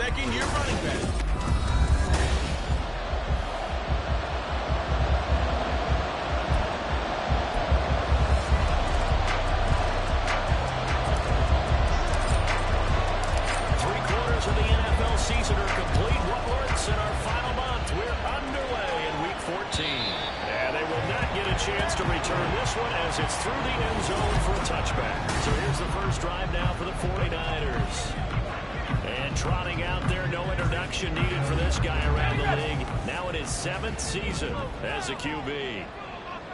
second-year running back. Three-quarters of the NFL season are complete. Onwards in our final month. We're underway in Week 14. And they will not get a chance to return this one as it's through the end zone for a touchback. So here's the first drive now for the 49ers. And trotting out there, no introduction needed for this guy around the league. Now in his 7th season as a QB.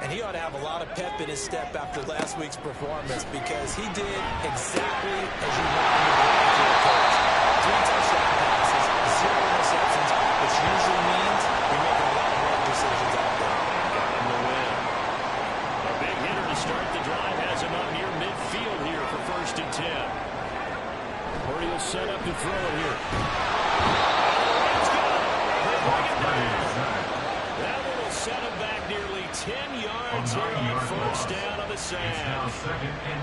And he ought to have a lot of pep in his step after last week's performance because he did exactly as you want him to do for a coach. 3 touchdown passes, 0 interceptions, which usually means you're making a lot of right decisions out there. Got him the win. A big hitter to start the drive has him up near midfield here for 1st and 10. Purdy will set up to throw it here. It's good. They bring it down. That one will set him back nearly 10 yards here on 1st down on the sack.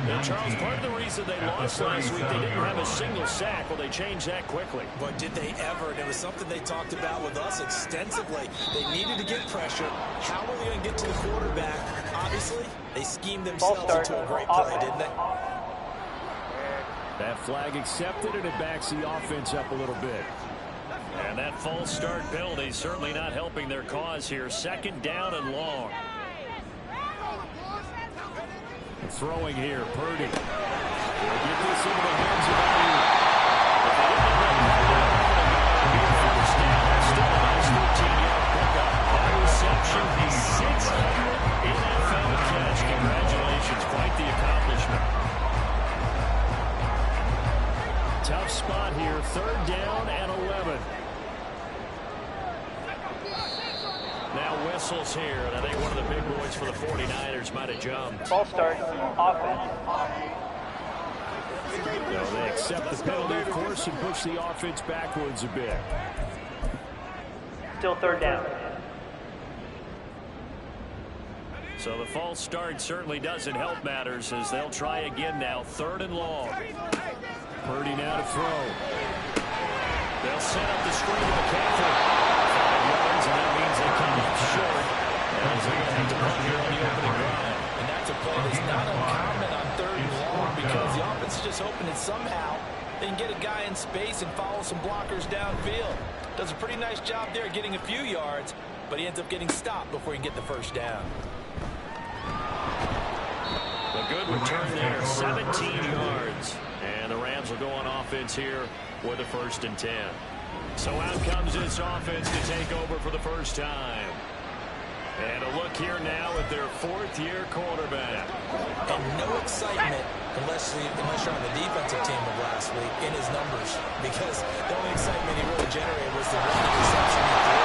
Now, Charles, part of the reason they lost last week, they didn't have a single sack. Well, they changed that quickly. But did they ever? And it was something they talked about with us extensively. They needed to get pressure. How were they going to get to the quarterback? Obviously, they schemed themselves into a great play, didn't they? That flag accepted, and it backs the offense up a little bit. And that false start penalty certainly not helping their cause here. 2nd down and long. Throwing here, Purdy. They'll get this into the hands of Ayuk. If they didn't let Purdy be a first down, that's still a nice 13-yard pickup. That reception, a 600 NFL catch. Congratulations, quite the accomplishment. Tough spot here, 3rd down and 11. Now whistles here, and I think one of the big boys for the 49ers might have jumped. Ball start, offense. So they accept the penalty, of course, and push the offense backwards a bit. Still 3rd down. So the false start certainly doesn't help matters as they'll try again now, 3rd and long. Purdy now to throw. They'll set up the screen to McCaffrey. 5 yards, and that means they come up short. As they're going to have to run here on the opening drive. And that's a play that's not uncommon on 3rd and long because the offense is just hoping that somehow they can get a guy in space and follow some blockers downfield. Does a pretty nice job there getting a few yards, but he ends up getting stopped before he can get the 1st down. A good return there, 17 yards. And the Rams will go on offense here with a 1st and 10. So out comes this offense to take over for the first time. And a look here now at their 4th-year quarterback. And no excitement unless you're on the defensive team of last week in his numbers. Because the only excitement he really generated was the one interception he threw.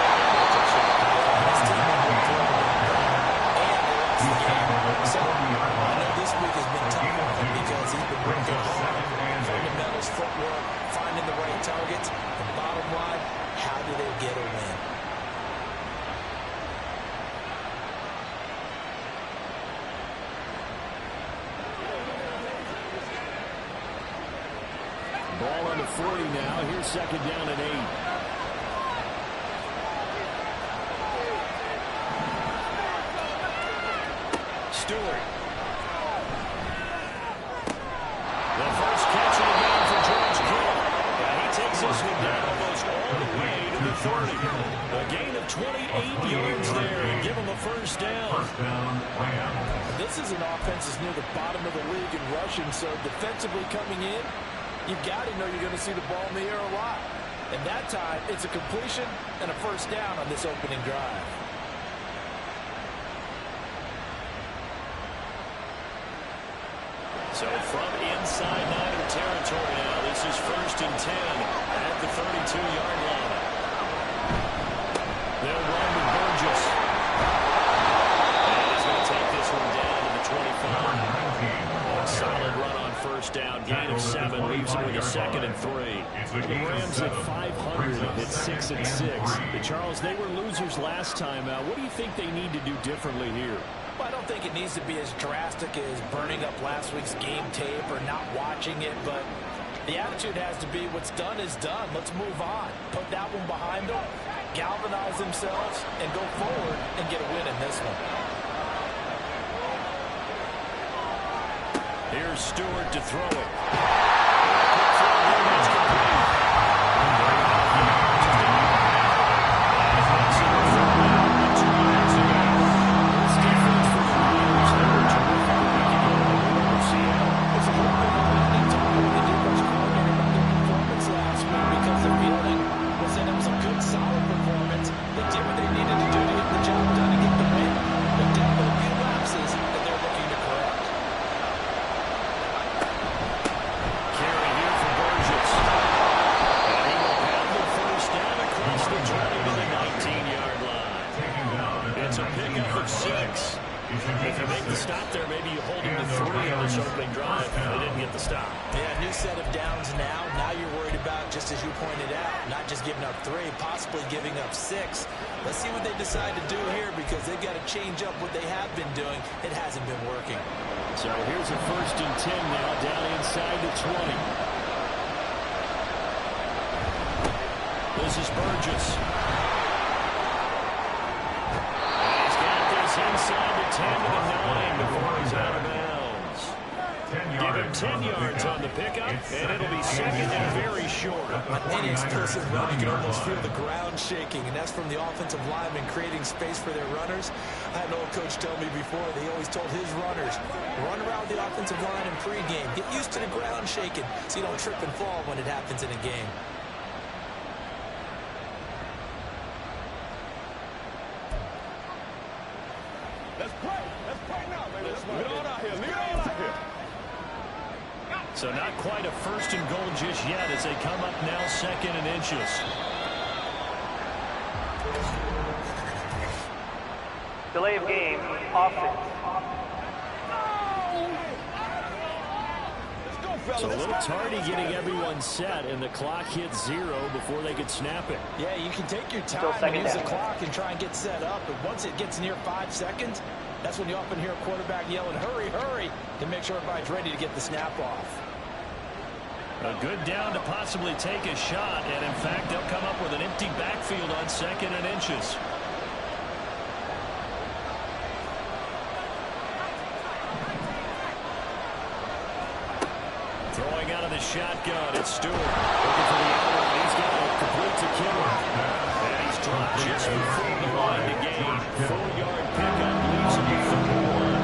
His team went through and they lost the game. So I know this week has been tough on him because he's been working hard. Fundamentals, footwork, finding the right targets. And bottom line, how do they get a win? Ball on the 40 now. Here's 2nd down and 8. Stewart. The first catch of the game for George Kittle. He takes this one down almost all the way to the 30. A gain of 28 yards there and give him a 1st down. This is an offense that's near the bottom of the league in rushing, so defensively coming in, you've got to know you're going to see the ball in the air a lot. And that time, it's a completion and a 1st down on this opening drive. So from inside Niner territory now, this is 1st and 10 at the 32-yard line. They'll run with Burgess. And he's going to take this one down to the 25. Solid run on 1st down. Gain of 7 leaves him with a 2nd and 3. The Rams at 500 at 6 and 6. Charles, they were losers last time. What do you think they need to do differently here? Well, I don't think it needs to be as drastic as burning up last week's game tape or not watching it, but The attitude has to be what's done is done. Let's move on. Put that one behind them, galvanize themselves, and go forward and get a win in this one. Here's Stewart to throw it. If you make the stop there, maybe you hold him to 3 on this opening drive. They didn't get the stop. Yeah, new set of downs now. Now you're worried about, just as you pointed out, not just giving up 3, possibly giving up 6. Let's see what they decide to do here because they've got to change up what they have been doing. It hasn't been working. So here's a 1st and 10 now, down inside the 20. This is Burgess. Inside the 10 to the 9 before he's out of bounds. Give him 10 yards on the pickup, and it'll be 2nd and very short. An inexplosive run, you can almost feel the ground shaking, and that's from the offensive lineman creating space for their runners. I had an old coach tell me before, they always told his runners, run around the offensive line in pregame. Get used to the ground shaking so you don't trip and fall when it happens in a game. So not quite a 1st and goal just yet as they come up now 2nd and inches. Delay of game, offense. So a little tardy getting everyone set, and the clock hits 0 before they could snap it. Yeah, you can take your time and use the clock and try and get set up, but once it gets near 5 seconds, that's when you often hear a quarterback yelling, hurry, hurry, to make sure everybody's ready to get the snap off. A good down to possibly take a shot, and in fact, they'll come up with an empty backfield on 2nd and inches. Throwing out of the shotgun, it's Stewart. Looking for the outlet. He's got it complete to Killer. And he's dropped just before the line to gain. 4-yard pickup leaves him with 31.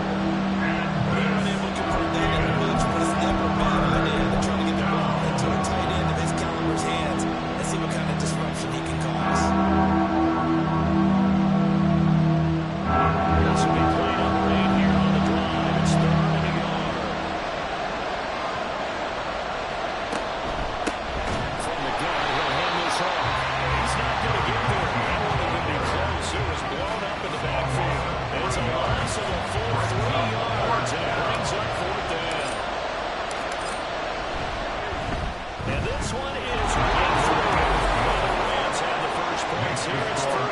They're unable to put that in the blitz, but it's never a bad idea to try to get the ball into a tight end of his caliber's hands and see what kind of disruption he can cause. This will be play number 8 here on the drive. It's 3rd and a yard. From the gun, he'll hand this off. He's not going to get there. That one would be close. It was blown up in the backfield. It's a loss of a full 3 yards, and it brings up 4th down. And this one is right through. The Rams have the first points here. It's 3-0.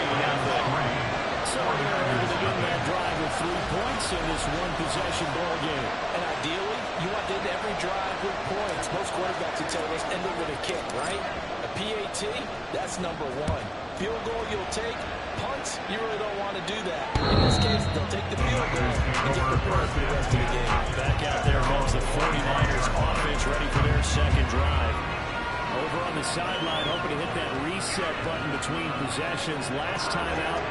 So they're able to begin that drive with 3 points in this one-possession ball game. And ideally, you want to end every drive with points. Most quarterbacks would tell us end it with a kick, right? A PAT, that's number 1. Field goal you'll take. Punts, you really don't want to do that. In this case, they'll take the field goal and get prepared for the rest of the game. Back out there comes the 49ers offense ready for their 2nd drive. Over on the sideline, hoping to hit that reset button between possessions. Last time out,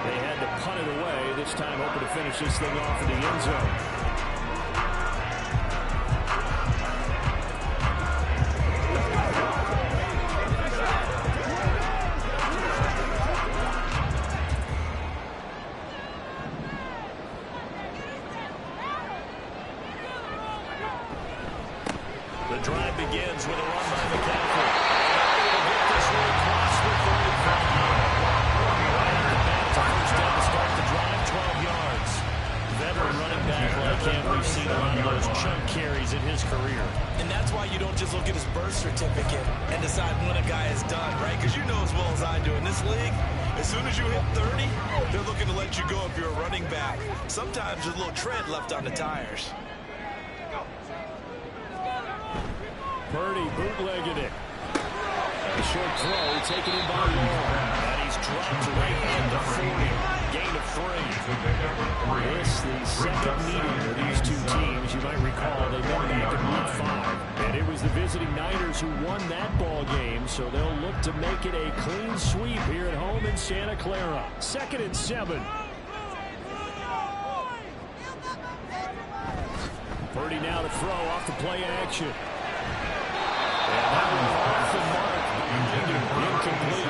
they had to punt it away. This time, hoping to finish this thing off in the end zone. The drive begins with a run by McCaffrey. He'll get this one across the 35. Right at the bat, it's a 1st down to start the drive, 12 yards. Veteran running back like him, we've seen a lot of those chunk carries in his career. And that's why you don't just look at his birth certificate and decide when a guy is done, right? Because you know as well as I do, in this league, as soon as you hit 30, they're looking to let you go if you're a running back. Sometimes there's a little tread left on the tires. Purdy bootlegging it. A short throw taken in by Long. And he's dropped right at the 40. Gain of 3. This, the second meeting of these two teams. You might recall they met back in Week 5. And it was the visiting Niners who won that ball game, so they'll look to make it a clean sweep here at home in Santa Clara. 2nd and 7. Purdy now to throw off the play action. And that one off the mark. Incomplete.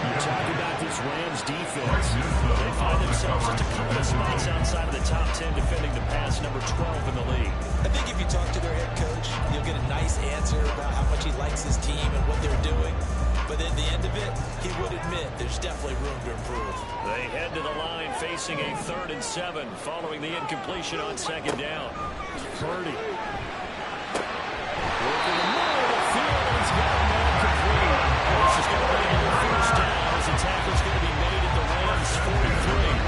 You talk about this Rams defense. They find themselves just a couple of spots outside of the top 10 defending the pass, number 12 in the league. I think if you talk to their head coach, you'll get a nice answer about how much he likes his team and what they're doing. But at the end of it, he would admit there's definitely room to improve. They head to the line facing a 3rd and 7 following the incompletion on 2nd down. Purdy. Working the middle of the field, and he's got a man complete. This is going to be another 1st down as the tackle's going to be made at the Rams 43.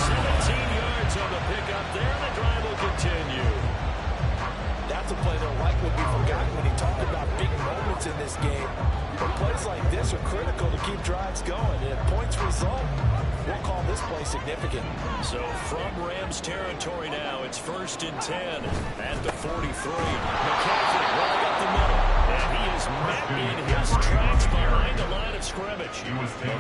17 yards on the pickup there, and the drive will continue. That's a play that'll likely be forgotten when you talk about big moments in this game. But plays like this are critical to keep drives going, and if points result, we'll call this play significant. So from Rams territory now, it's 1st and 10 at the 43. McCaffrey running up the middle, and he is met in his tracks behind the line of scrimmage.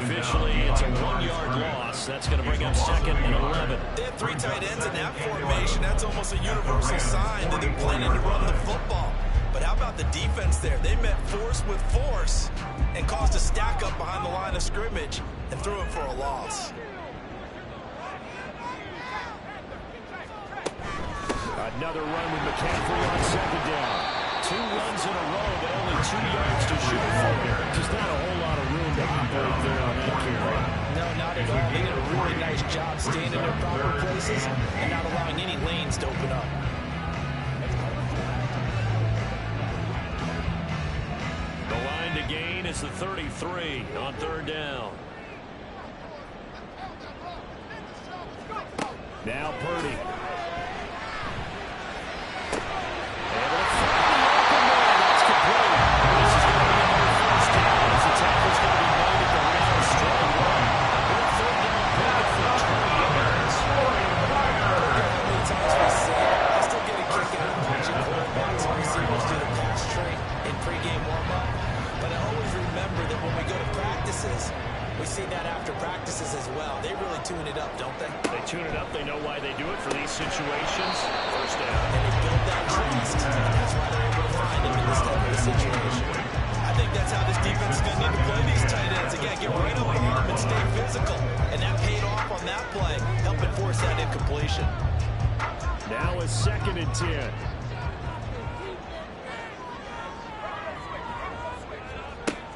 Officially, it's a 1-yard loss. That's going to bring up 2nd and 11. They have 3 tight ends in that formation. That's almost a universal sign that they're planning to run the football. But how about the defense there? They met force with force and caused a stack up behind the line of scrimmage and threw him for a loss. Another run with McCaffrey on 2nd down. 2 runs in a row, but only 2 yards to shoot for. Just not a whole lot of room to operate there on that carry. No, not at all. They did a really nice job staying in their proper places and not allowing any lanes to open up. The line to gain is the 33 on 3rd down. Now Purdy. We see that after practices as well. They really tune it up, don't they? They tune it up. They know why they do it for these situations. 1st down. And they build that trust. That's why they're able to find him in this type of a situation. I think that's how this defense is going to need to play these tight ends. Again, get right on them and stay physical. And that paid off on that play, helping force that incompletion. Now a 2nd and 10.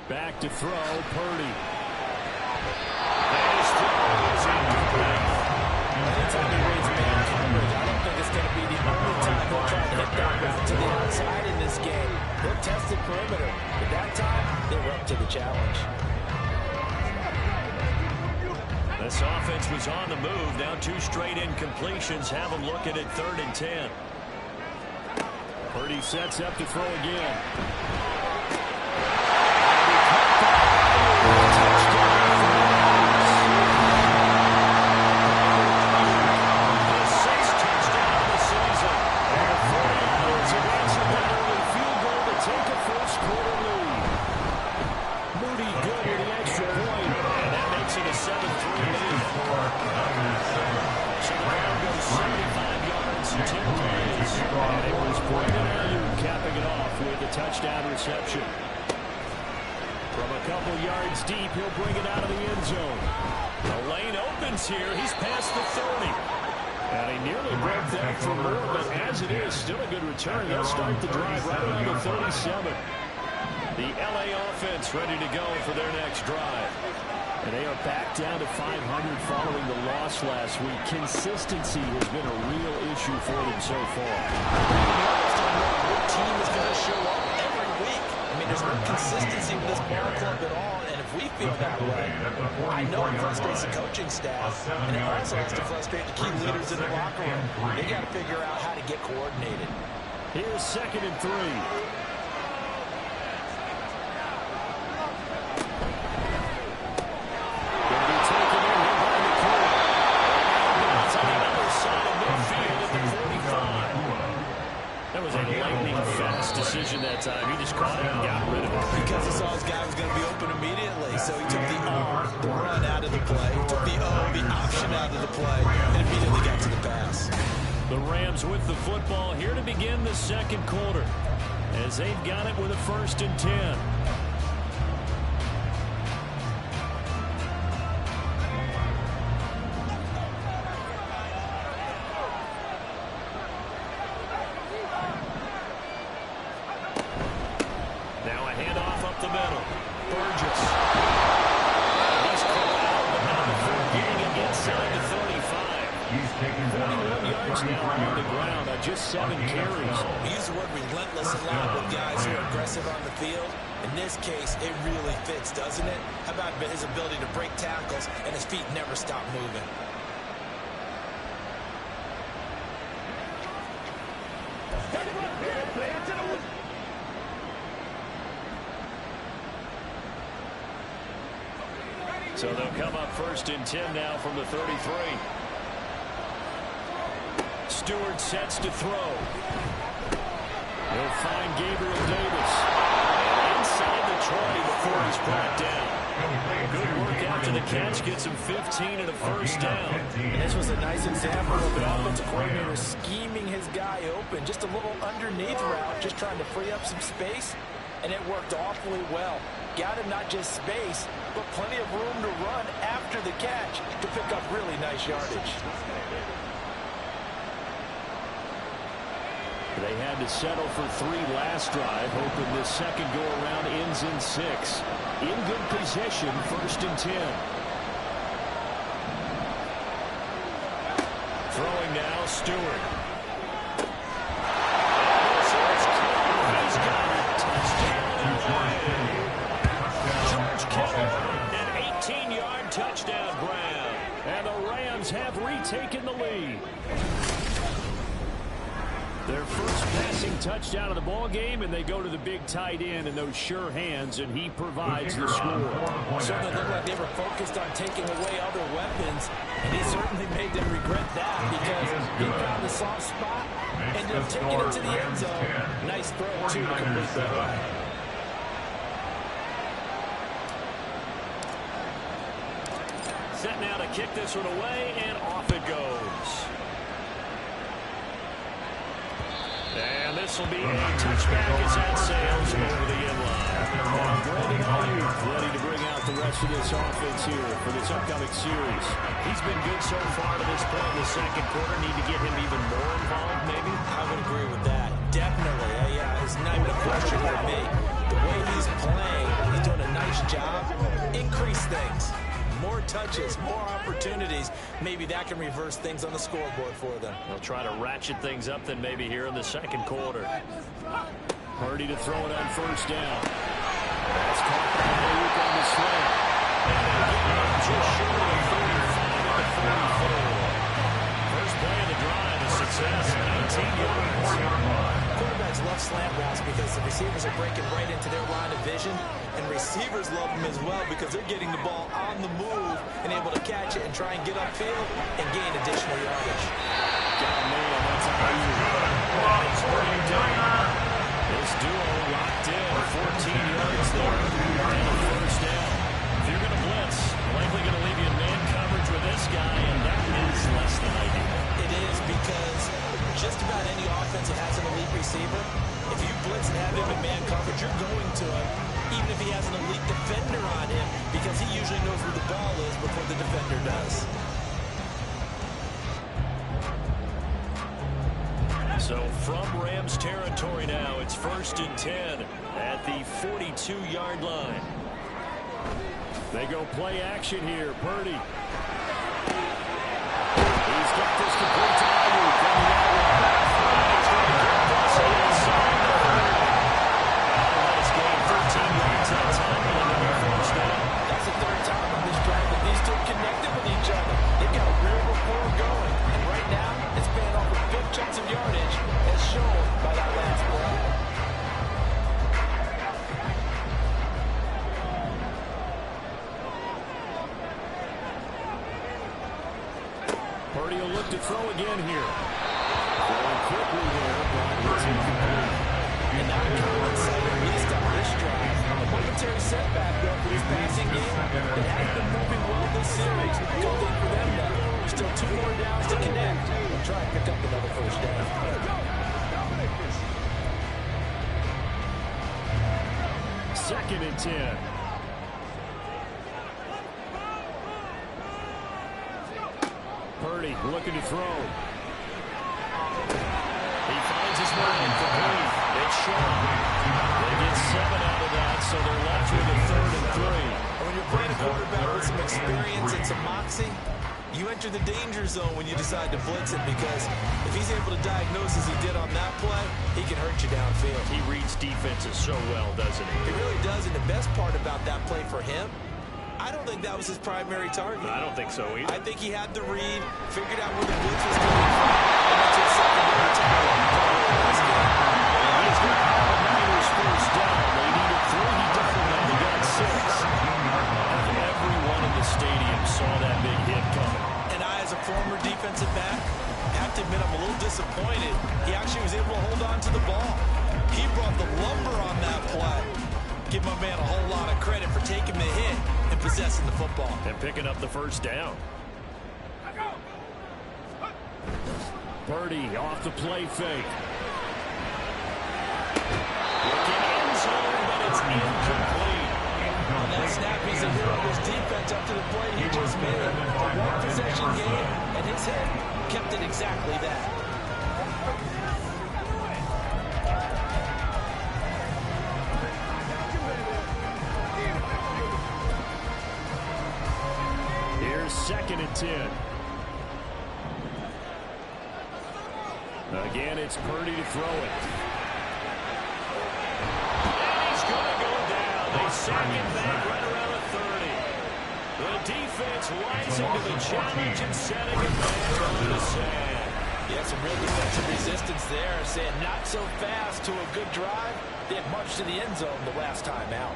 Back to throw, Purdy. And his throw is incomplete. Anytime he reads man coverage, I don't think it's going to be the only time they'll try to hit that route to the outside in this game. They'll test the perimeter, but that time, they were up to the challenge. This offense was on the move. Now 2 straight incompletions have them looking at 3rd and 10. Purdy sets up to throw again. Touchdown reception. From a couple yards deep, he'll bring it out of the end zone. The lane opens here. He's past the 30. And he nearly broke that for more, but as it is, still a good return. They'll start the drive right around the 37. The LA offense ready to go for their next drive. And they are back down to 500 following the loss last week. Consistency has been a real issue for them so far. What team is going to show up every week? I mean, there's no consistency with this ball club at all, and if we feel that way, I know it frustrates the coaching staff, and it also has to frustrate the key leaders in the locker room. They got to figure out how to get coordinated. Here's 2nd and 3. run out of the play and immediately got to the pass. The Rams with the football here to begin the second quarter as they've got it with a 1st and 10. Now a handoff up the middle. Burgess. He's corralled about the 4, getting it inside the 35. 41 yards now on the ground on just 7 carries. We use the word relentless a lot with guys who are aggressive on the field. In this case, it really fits, doesn't it? How about his ability to break tackles and his feet never stop moving? So they'll come up 1st and 10 now from the 33. Stewart sets to throw. He'll find Gabriel Davis. And inside the 20 before he's brought down. Good work after the catch. Gets him 15 and a 1st down. And this was a nice example of an offensive coordinator scheming his guy open. Just a little underneath route, just trying to free up some space. And it worked awfully well. Got him not just space, but plenty of room to run after the catch to pick up really nice yardage. They had to settle for 3 last drive, hoping this second go-around ends in 6. In good position, 1st and 10. Throwing now, Stewart. He's got it. Touchdown. George Kittle, an 18-yard touchdown grab. And the Rams have retaken the lead. Their first passing touchdown of the ball game, and they go to the big tight end in those sure hands, and he provides the score. So they looked like they were focused on taking away other weapons, and he certainly made them regret that because he found the soft spot, ended up taking it to the end zone. Nice throw, too, to complete that run. Set now to kick this one away, and off it goes. And this will be a touchback as that sails over the end line. Brandon Ayuk ready to bring out the rest of this offense here for this upcoming series. He's been good so far to this point in the second quarter. Need to get him even more involved, maybe? I would agree with that. Definitely. Yeah, it's not even a question for me. The way he's playing, he's doing a nice job. Increase things. More touches, more opportunities. Maybe that can reverse things on the scoreboard for them. They'll try to ratchet things up then maybe here in the second quarter. Purdy to throw it on 1st down. That's caught by Ayuk on the slant. And just short of 35 at the 44. First play of the drive, a success, 19 yards. Quarterbacks love slant routes because the receivers are breaking right into their line of vision, and receivers love them as well because they're getting the ball on the move and able to catch it and try and get upfield and gain additional yardage. Got a man, that's Ayuk. This duo locked in, 14 yards there, and a 1st down. If you're going to blitz, likely going to leave you in man coverage with this guy, and that is less than ideal. It is because just about any offense that has an elite receiver, if you blitz and have him in man coverage, you're going to him, even if he has an elite defender on him, because he usually knows where the ball is before the defender does. So from Rams territory now, it's 1st and 10 at the 42-yard line. They go play action here. Purdy. He's got this complete to Ayuk. Let's gain 13 yards that time. That's the 3rd time on this drive that these two connected with each other. They've got a real rapport going. And right now, it's paying off with big chunks of yardage, as shown by that last play. Purdy will look to throw again here. Throwing quickly there, but it's incomplete. And not a common sight, at least on this drive. A momentary setback, though, for this passing game. It has been moving well this series. Good thing for them, though. still 2 more downs to connect. We'll try and pick up another first down. Second and 10. Purdy looking to throw. He finds his man complete. It's short. They get 7 out of that, so they're left with a 3rd and 3. When you're playing a quarterback with some experience and some moxie, you enter the danger zone when you decide to blitz it, because if he's able to diagnose as he did on that play, he can hurt you downfield. He reads defenses so well, doesn't he? He really does, and the best part about that play for him, I don't think that was his primary target. I don't think so either. I think he had the read, figured out where the blitz was coming from, and went to a secondary tackle. He's got all Niners first down. They needed 3. He definitely only got 6. Everyone in the stadium saw that big hit coming. And I, as a former defensive back, have to admit I'm a little disappointed. He actually was able to hold on to the ball. He brought the lumber on that play. Give my man a whole lot of credit for taking the hit and possessing the football. And picking up the first down. Purdy off the play fake. Looking end zone, but it's incomplete. On that snap, he's a hero of his defense up to the play he just made. A one-possession game, and his hit kept it exactly that. Here's 2nd and 10. Again, it's Purdy to throw it. And he's going to go down. They sack him back right around the 30. The defense rising to the challenge and setting him back on the sand. Yeah, some real defensive resistance there, saying not so fast to a good drive. They had marched to the end zone the last time out.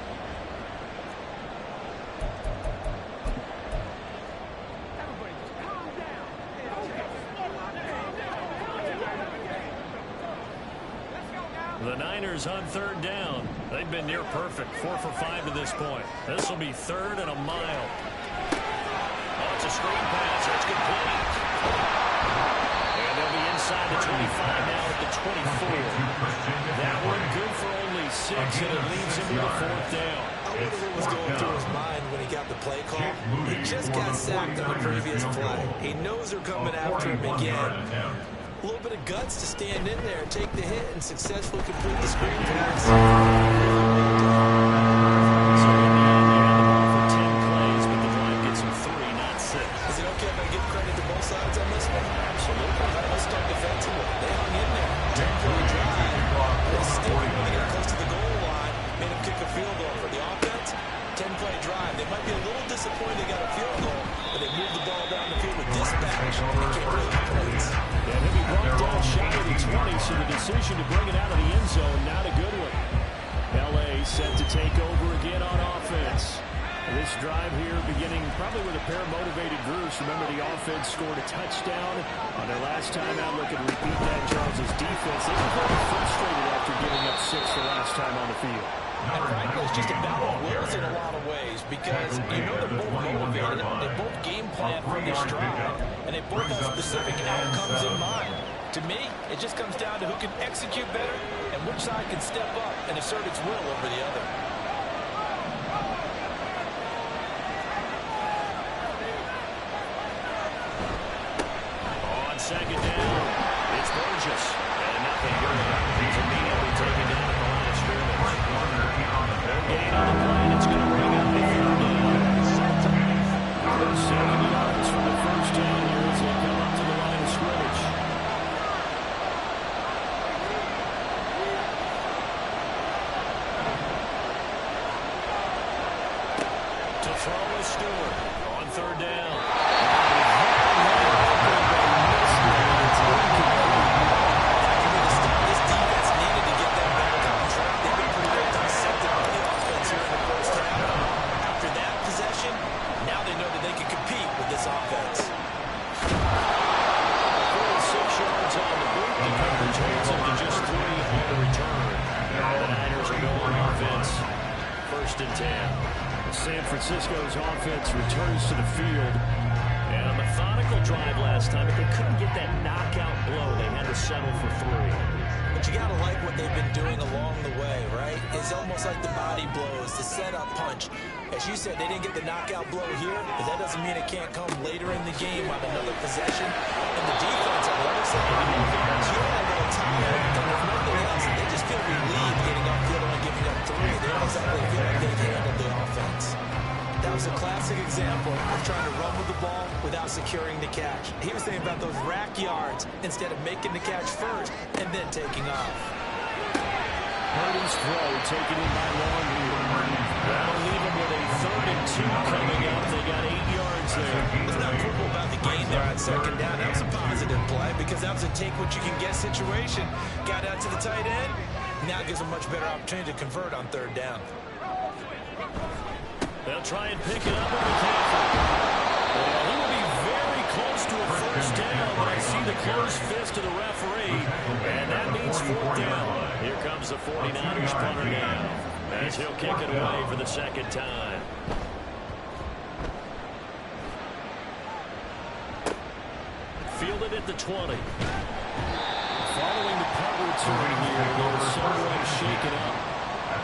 The Niners on 3rd down. They've been near perfect, 4 for 5 to this point. This will be 3rd and a mile. Oh, it's a screen pass. That's complete. And they'll be inside the 25 now at the 24. That one good for only 6, and it leads him to the 4th down. I wonder what was going through his mind when he got the play call. He just got sacked on the previous play. He knows they're coming after him again. A little bit of guts to stand in there, take the hit, and successfully complete the screen pass. So in the end, they had the ball for 10 plays, but the drive gets him 3, not 6. Is it okay if I give credit to both sides on this one? Absolutely. Let's start defensively. They hung in there. 10-play drive. They still when they got close to the goal line, made him kick a field goal. For the offense, 10-play drive. They might be a little disappointed they got a field goal, but they moved the ball down the field with dispatch. They can't really points. And he'll be brought down shy of the 20, so the decision to bring it out of the end zone, not a good one. L.A. set to take over again on offense. This drive here beginning probably with a pair of motivated groups. Remember, the offense scored a touchdown on their last time out. Looking to repeat that. Charles' defense, they were very frustrated after giving up 6 the last time on the field. And frankly, it's just a battle of wills in a lot of ways, because you know they're both motivated, they both game plan for this drive, and they both have specific outcomes in mind. To me, it just comes down to who can execute better and which side can step up and assert its will over the other. On 2nd down, it's Burgess, and nothing good. He's immediately taken down at the line of scrimmage. No gain on the play, and it's going to bring up the 3rd down. 7 yards from the first down here as they come up to the line of scrimmage. To throw is Stewart on 3rd down. This defense needed to get them back on track. They've been pretty well dissected by the offense here in the first half. After that possession, now they know that they can compete with this offense. 46 yards on the boot. The coverage holds them to just 3 on the return. The Niners are going on offense. 1st and 10. San Francisco's offense returns to the field. And a methodical drive last time, but they couldn't get that knockout blow. They had to settle for 3. But you got to like what they've been doing along the way, right? It's almost like the body blows, the setup punch. As you said, they didn't get the knockout blow here, but that doesn't mean it can't come later in the game on another possession. And the defense on the other side, you know, a little tired, but if nothing else, they just feel relieved getting upfield and giving up 3. They don't exactly feel like they've handled the offense. That was a classic example of trying to run with the ball without securing the catch. He was thinking about those rack yards instead of making the catch first and then taking off. Purdy's throw taken in by Long here. That'll leave him with a 3rd and 2 coming up. They got 8 yards there. It's not quibble about the gain there on 2nd down. That was a positive play because that was a take-what-you-can-get situation. Got out to the tight end. Now it gives them a much better opportunity to convert on 3rd down. They'll try and pick it up with McCaffrey. Well, he will be very close to a 1st down, but I see the closed fist of the referee, and that means 4th down. Here comes the 49ers punter now, as he'll kick it away for the 2nd time. Fielded at the 20. Following the punt return here, they'll somewhat shake it up.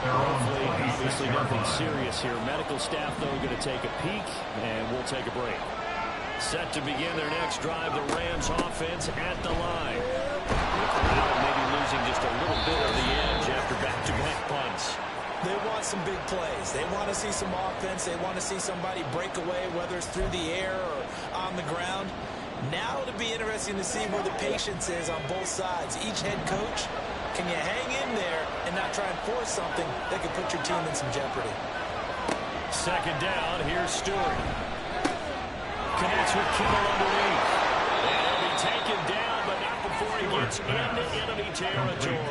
Hopefully, obviously nothing serious here. Medical staff, though, going to take a peek, and we'll take a break. Set to begin their next drive, the Rams offense at the line. The crowd maybe losing just a little bit of the edge after back-to-back punts. They want some big plays. They want to see some offense. They want to see somebody break away, whether it's through the air or on the ground. Now it'll be interesting to see where the patience is on both sides. Each head coach, can you hang in there and not try and force something that could put your team in some jeopardy? 2nd down, here's Stewart. Connects with Kittle underneath. And he'll be taken down, but not before he gets into enemy territory.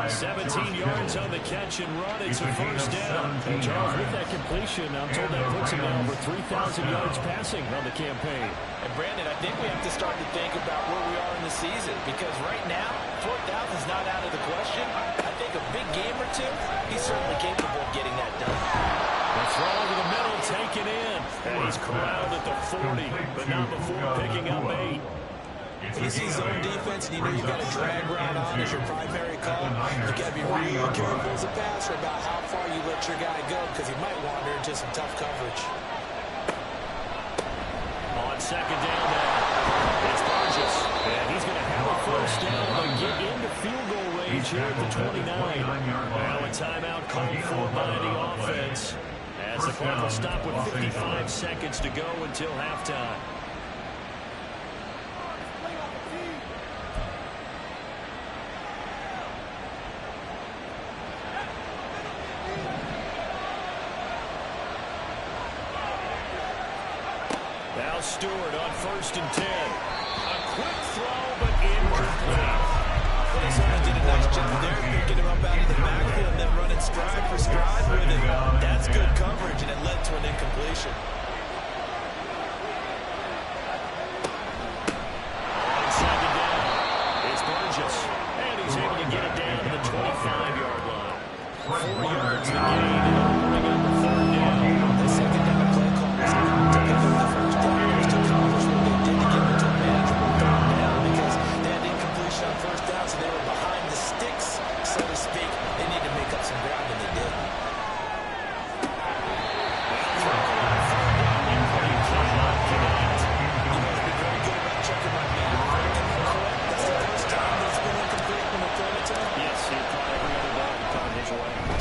17 yards on the catch and run. It's a 1st down. And Charles, with that completion, I'm told that puts him at over 3,000 yards passing on the campaign. And Brandon, I think we have to start to think about where we are in the season, because right now, 4,000 is not out of the question. I think a big game or two, he's certainly capable of getting that done. The throw over the middle, taken in. And he's corralled at the 40, but not before picking up 8. When you see zone defense and you know you've got a drag route on as your primary call, you've got to be real careful as a passer about how far you let your guy go, because he might wander into some tough coverage. On 2nd down now, it's Burgess. And he's going to have a 1st down and get into field goal range here at the 29. Now a timeout called for by the offense, as the clock will stop with 55 seconds to go until halftime. Now Stewart on 1st and 10. A quick throw, but incomplete. Minnesota did a nice job there, picking him up out of the backfield and then running stride for stride with him. That's good coverage, and it led to an incompletion. On 2nd down, it's Burgess. And he's able to get it down to the 25-yard line. 4 yards the gain, and it'll bring up the 3rd down. The 2nd down play call was to pick up the 1st down. It was to accomplish what they did to get into a manageable 3rd down, because they had incompletion on 1st down, so they were behind the sticks, so to speak. They need to make up some ground, and they did.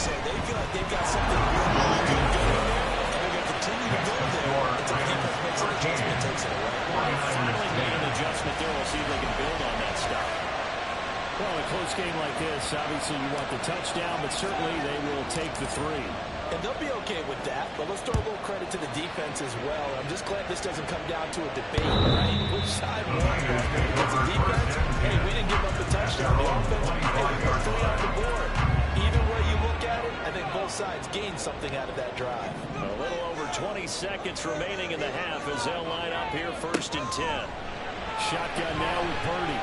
So they feel like they've got something really good going there, and they're going to continue to go there until the defense makes an adjustment and takes it away. Finally made an adjustment there. We'll see if they can build on that stuff. Well, a close game like this, obviously you want the touchdown, but certainly they will take the 3. And they'll be okay with that, but let's throw a little credit to the defense as well. I'm just glad this doesn't come down to a debate, right? Which side won? Because the defense, hey, we didn't give up the touchdown. The offense, hey, we put 3 on the board. Either way you look at it, I think both sides gained something out of that drive. A little over 20 seconds remaining in the half as they'll line up here 1st and 10. Shotgun now with Purdy.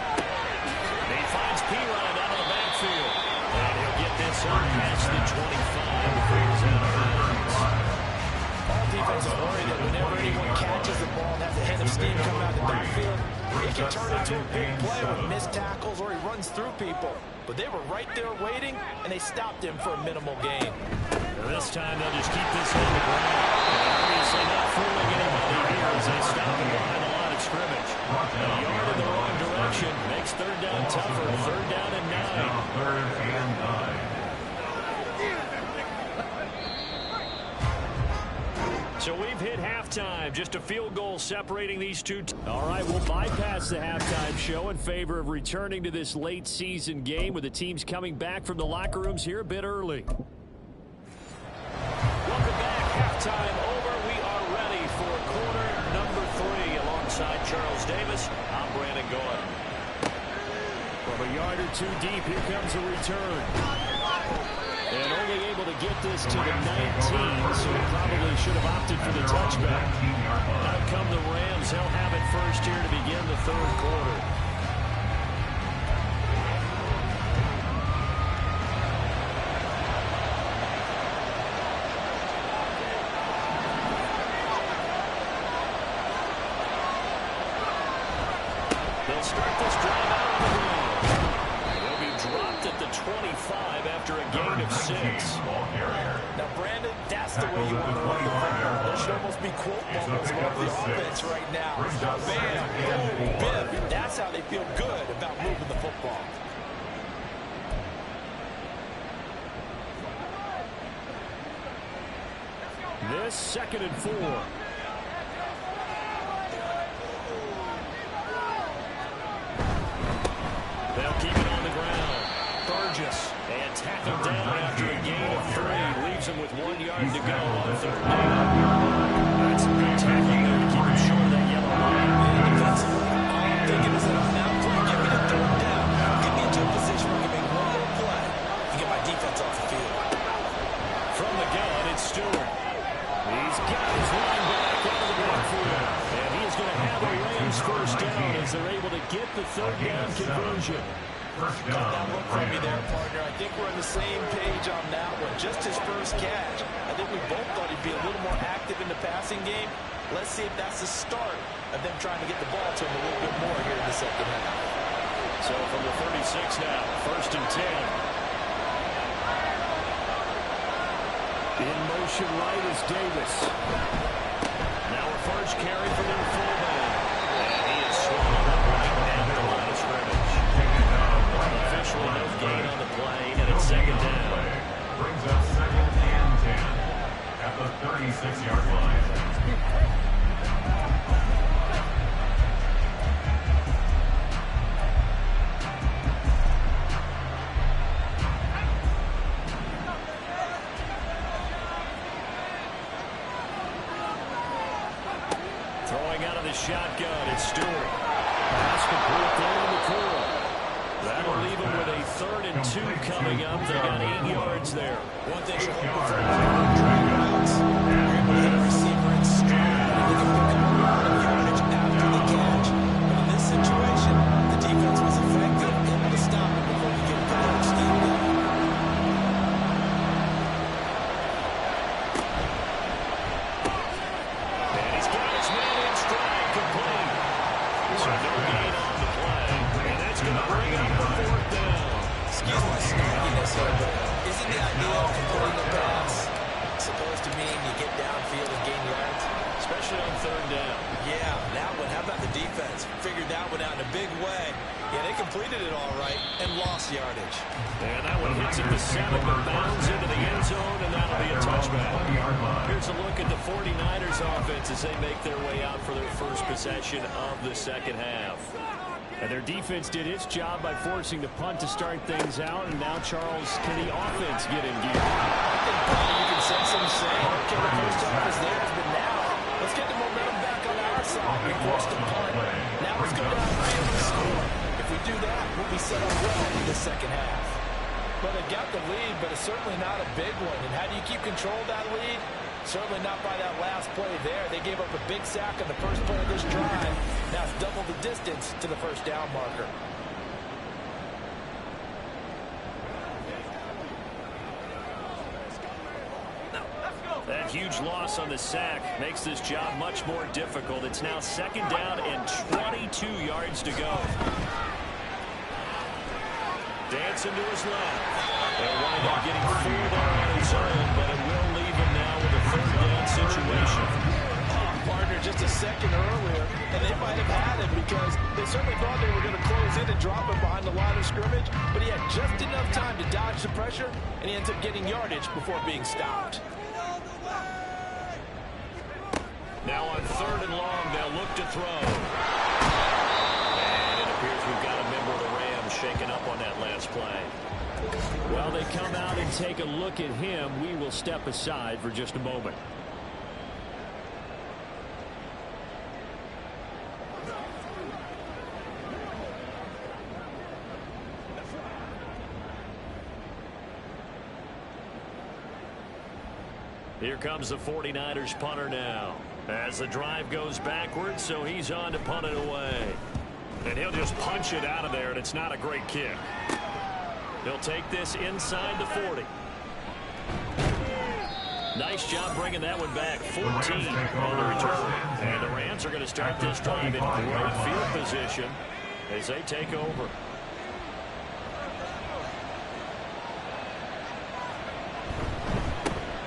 He finds P-Ryan out of the backfield. And he'll get this up past the 25 before he's out of bounds. All defenses worry that whenever anyone catches the ball and has a the head of steam coming out of the backfield, it can turn into a big play with missed tackles or he runs through people. But they were right there waiting, and they stopped him for a minimal gain. This time they'll just keep this on the ground. And obviously not fooling anybody here as they stop him behind the line of scrimmage. A yard in the wrong direction makes third down tougher. Third down and 9. Third and 9. So we've hit halftime. Just a field goal separating these two. All right, we'll bypass the halftime show in favor of returning to this late season game with the teams coming back from the locker rooms here a bit early. Welcome back. Halftime over. We are ready for quarter number 3 alongside Charles Davis. I'm Brandon Goyle. From a yard or two deep, here comes a return. And only able to get this to the 19, so he probably should have opted for the touchback. Out come the Rams. They'll have it first here to begin the third quarter. They'll start this drive out on the ground. They'll be dropped at the 25 after a gain of 6. Now, Brandon, that's the way you want to run the football. There should almost be quote bubbles on the offense right now. Bam, boom, bim. That's how they feel good about moving the football. This 2nd and 4. They'll keep it on the ground. Burgess, and tackled down after a gain of 3. Leaves him with 1 yard to go on third down. That's some good tackling there to keep him short of that yellow line. Defensively, all I'm thinking is that on that play, get me to third down. Get me into a position where I can make one more play and get my defense off the field. From the gun, it's Stewart. He's got his line back out of the backfield. And he is going to have a Rams first down as they're able to get the third down conversion. Got that look from me there, partner. I think we're on the same page on that one. Just his first catch. I think we both thought he'd be a little more active in the passing game. Let's see if that's the start of them trying to get the ball to him a little bit more here in the second half. So from the 36 now, 1st and 10. In motion right is Davis. Now a first carry for their fullback. And he is swallowed up right down the line of scrimmage. Officially no gain on the play, and it's 2nd down. Brings up 2nd and 10 at the 36-yard line. Throwing out of the shotgun, it's Stewart. Pass complete there in the corner. That'll leave him with a 3rd and 2 coming up. They got 8 yards there. One thing you're hoping for is drag routes. You're able to hit a receiver in stride, and they can pick up a lot of yardage after the catch. But in this situation, the defense was effective, able to stop him before he could put their scheme going. And he's got his man in stride, complete. So no gain on the play. And that's going to bring up the 4th down. Excuse my snarkiness here, but isn't the idea of completing the pass supposed to mean you get downfield and gain yards? Especially on 3rd down. Yeah, that one. How about the defense? Figured that one out in a big way. Yeah, they completed it all right and lost yardage. And that one hits at the 7, but bounds into the end zone, and that'll be a touchback. Here's a look at the 49ers offense as they make their way out for their first possession of the second half. And their defense did its job by forcing the punt to start things out, and now Charles, can the offense get in gear? I think you can sense them saying, okay, the post office there has been now. Let's get the momentum back on our side. We forced the punt. Now let's go down and be able to score. If we do that, we'll be set up well in the second half. Well, they got the lead, but it's certainly not a big one. And how do you keep control of that lead? Certainly not by that last play there. They gave up a big sack on the first play of this drive. Now it's double the distance to the first down marker. Let's go. That huge loss on the sack makes this job much more difficult. It's now 2nd down and 22 yards to go. Dancing to his left. They'll wind up getting 4 there on his own, but it will leave him now with a 3rd down situation. Partner just a second earlier, and they might have had him because they certainly thought they were going to close in and drop him behind the line of scrimmage, but he had just enough time to dodge the pressure, and he ends up getting yardage before being stopped. Now on 3rd and long, they'll look to throw. And it appears we've got a member of the Rams shaken up on that last play. While they come out and take a look at him, we will step aside for just a moment. Here comes the 49ers punter now. As the drive goes backwards, so he's on to punt it away. And he'll just punch it out of there, and it's not a great kick. He'll take this inside the 40. Nice job bringing that one back. 14 on the return. And the Rams are going to start this drive in great field position as they take over.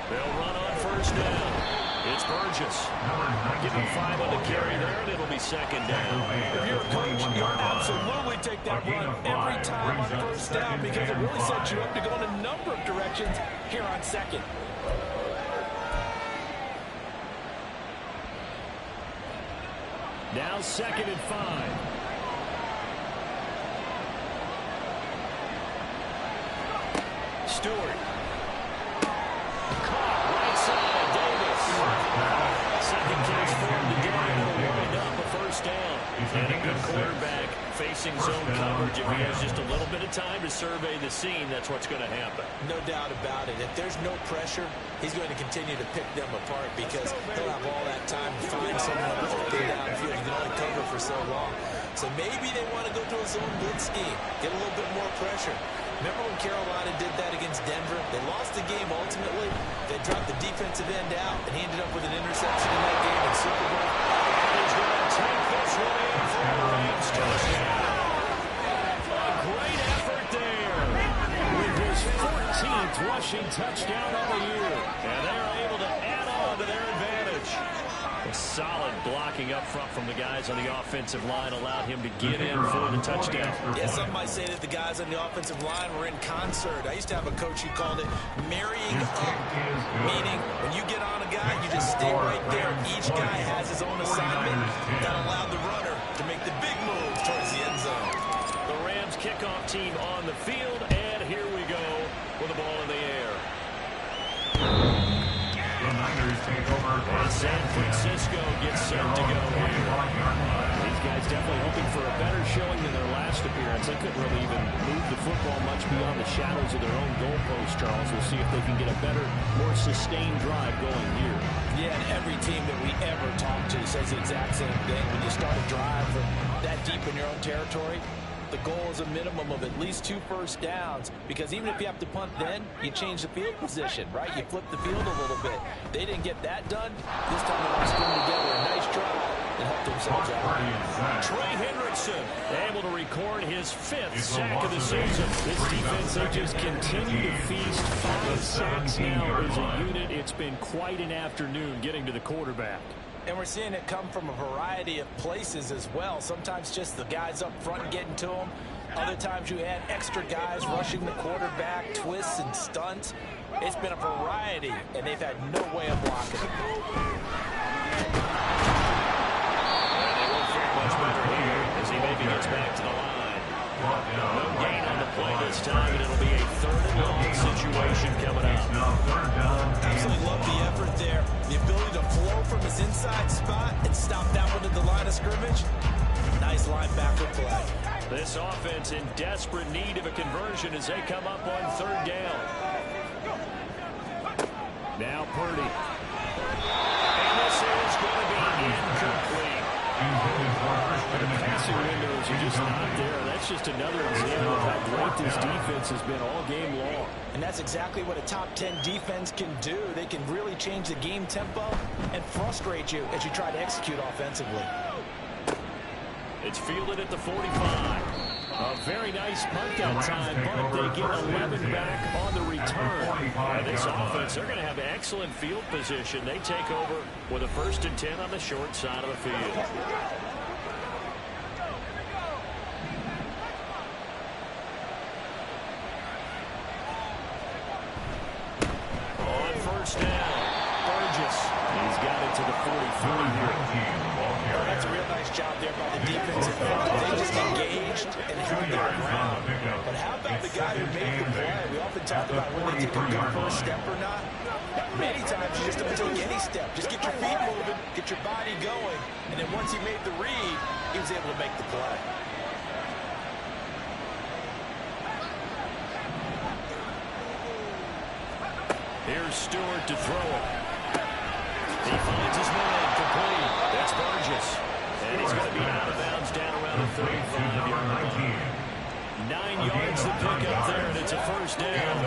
They'll run on 1st down. It's Burgess. Give him 5 on the carry there, and it'll be 2nd down. If you're a coach, you'll absolutely take that run every time on 1st down because it really sets you up to go in a number of directions here on 2nd. Now 2nd and 5. Stewart. Caught right side, Davis. 2nd catch for him today, and he'll wind up a 1st down. And a good quarterback facing zone coverage. If he has just a little bit of time to survey the scene, that's what's going to happen. No doubt about it. If there's no pressure, he's going to continue to pick them apart because he'll have all that time to find someone open downfield. He can only cover for so long. So maybe they want to go to a zone blitz scheme, get a little bit more pressure. Remember when Carolina did that against Denver? They lost the game ultimately. They dropped the defensive end out, and he ended up with an interception in that game in Super Bowl. He's going to take this one in for a Rams touchdown. A great effort there with his 14th rushing touchdown of the year. And they're able to add on to their advantage. A solid blocking up front from the guys on the offensive line allowed him to get in for the touchdown. Yeah, some might say that the guys on the offensive line were in concert. I used to have a coach who called it marrying up, meaning when you get on a guy, you just stay right there. Each guy has his own assignment that allowed the runner to make the big move towards the end zone. The Rams kickoff team on the field, and here we go with the ball in the air. And San Francisco gets set to go here. These guys definitely hoping for a better showing than their last appearance. They couldn't really even move the football much beyond the shadows of their own goalpost, Charles. We'll see if they can get a better, more sustained drive going here. Yeah, and every team that we ever talk to says the exact same thing. When you start a drive from that deep in your own territory, the goal is a minimum of at least 2 first downs, because even if you have to punt then, you change the field position, right? You flip the field a little bit. They didn't get that done. This time they want to string together a nice drive and help themselves out. Trey Hendrickson able to record his 5th sack of the season. This defense, they just continue to feast. 5 sacks now as a unit. It's been quite an afternoon getting to the quarterback. And we're seeing it come from a variety of places as well. Sometimes just the guys up front getting to them. Other times you add extra guys rushing the quarterback, twists and stunts. It's been a variety, and they've had no way of blocking it. And they won't fare much better here as he maybe gets back to the line. No gain on the play this time, and it'll be a 3rd and long situation coming up. Absolutely love the effort there. The ability to flow from his inside spot and stop that one at the line of scrimmage. Nice linebacker play. This offense in desperate need of a conversion as they come up on 3rd down. Now Purdy. And this is going to be incomplete. The passing windows are just not there. That's just another example of how great this defense has been all game long. And that's exactly what a top 10 defense can do. They can really change the game tempo and frustrate you as you try to execute offensively. It's fielded at the 45. A very nice punt that time, but they get 11 back on the return. And this offense, they're going to have excellent field position. They take over with a 1st and 10 on the short side of the field. On 1st down, Burgess. He's got it to the 43 here. That's a real nice job there by the defensive end. They just engaged and held their ground. But how about the guy who made the play? We often talk about when they take a good first step or not. Many times you just don't take any step. Just get your feet moving, get your body going. And then once he made the read, he was able to make the play. Here's Stewart to throw it. He finds his man complete. That's Burgess. And he's going to be out of bounds down around the 35-yard line. 9 yards to pick up there, and it's a 1st down.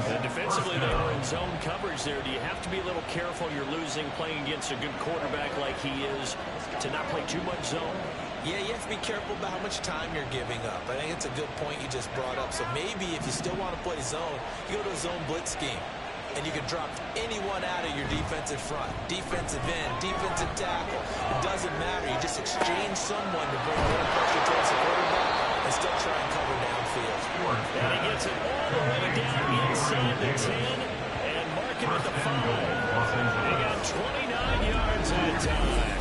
And defensively, they were in zone coverage there. Do you have to be a little careful? You're losing playing against a good quarterback like he is to not play too much zone? Yeah, you have to be careful about how much time you're giving up. I think it's a good point you just brought up. So maybe if you still want to play zone, you go to a zone blitz scheme. And you can drop anyone out of your defensive front. Defensive end, defensive tackle. It doesn't matter. You just exchange someone to bring a little pressure towards the quarterback and still try and cover downfield. And he gets it all the way down inside the 10 and mark him at the 5. He got 29 yards that time.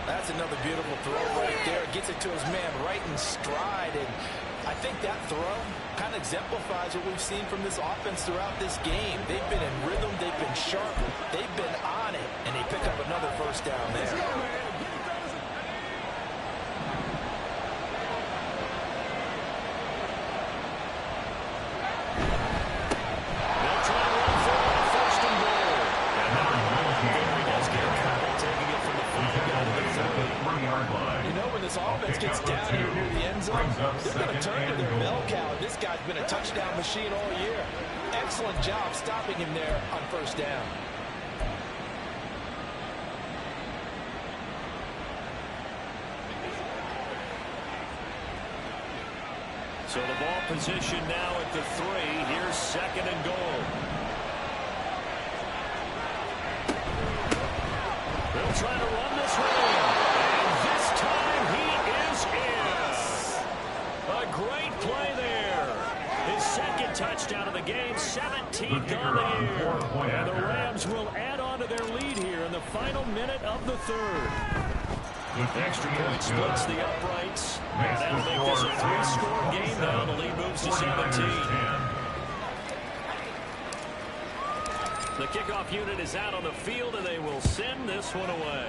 That's another beautiful throw right there. Gets it to his man right in stride. And I think that throw kind of exemplifies what we've seen from this offense throughout this game. They've been in rhythm. They've been sharp. They've been on it. And they pick up another 1st down there. They'll try to run for it on 1st and goal. And now Henry does get a couple, taking it from the 5 down to the 3-yard line. You know, when this offense gets down here near the end zone, they're going to turn to their bell cow. This guy's been a touchdown machine all year. Excellent job stopping him there on 1st down. So the ball position now at the 3. Here's 2nd and goal. They'll try to run this one. And this time he is in. A great play there. His 2nd touchdown of the game, 17th on the year. And the Rams will add on to their lead here in the final minute of the 3rd. Extra point splits the uprights. And that'll make this a 3-score game now. The lead moves to 17. The kickoff unit is out on the field, and they will send this one away.